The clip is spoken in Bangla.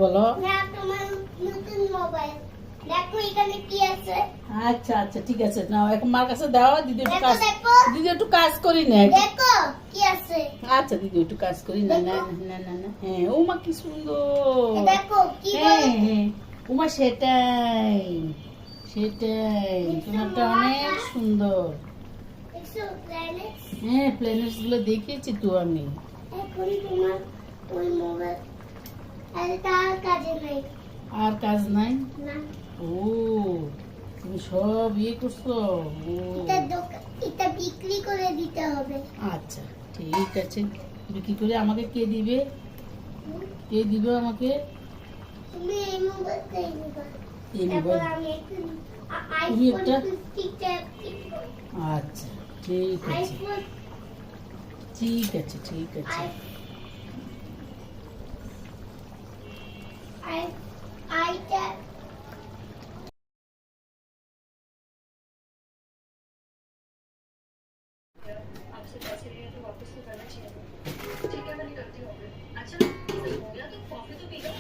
বলো। না তোমার নতুন মোবাইল দেখো এখানে কি আছে। আচ্ছা আচ্ছা ঠিক আছে, নাও এখন মার কাছে দাও। দিদি একটু দেখো কাজ, দেখো দিদি একটু কাজ করি না। দেখো কি আছে। আচ্ছা দিদি একটু কাজ করি না। না না না না, হ্যাঁ ও মা কি সুন্দর। দেখো কি হ্যাঁ বল। হ্যাঁ উমা সেটাই সেটাই, তোমারটা অনেক সুন্দর। দেখছো প্ল্যানেট। হ্যাঁ প্ল্যানেটস গুলো দেখেছি তো আমি। এখন তোমার ওই মোবাইল আর তার কাজে নাই। আর কাজ নাই? না ও তুমি সব ইয়ে করছো। ও এটা বিক্রি করে দিতে হবে। আচ্ছা ঠিক আছে, বিক্রি করে আমাকে কে দিবে? কে দিবে আমাকে? তুমি এই মোবাইলটাই নিবা। এই তারপর মোবাইল? আমি একটা তুমি আইফোন একটা? 50 ট্যাব কিনবো। আচ্ছা ঠিক আছে আইফোন ঠিক আছে ঠিক আছে। I I tab. आपसे पैसे लिए तो वापस तो करना चाहिए। ठीक है, मैंने करती हूँ। अच्छा, हो गया तो कॉफी तो पी लो।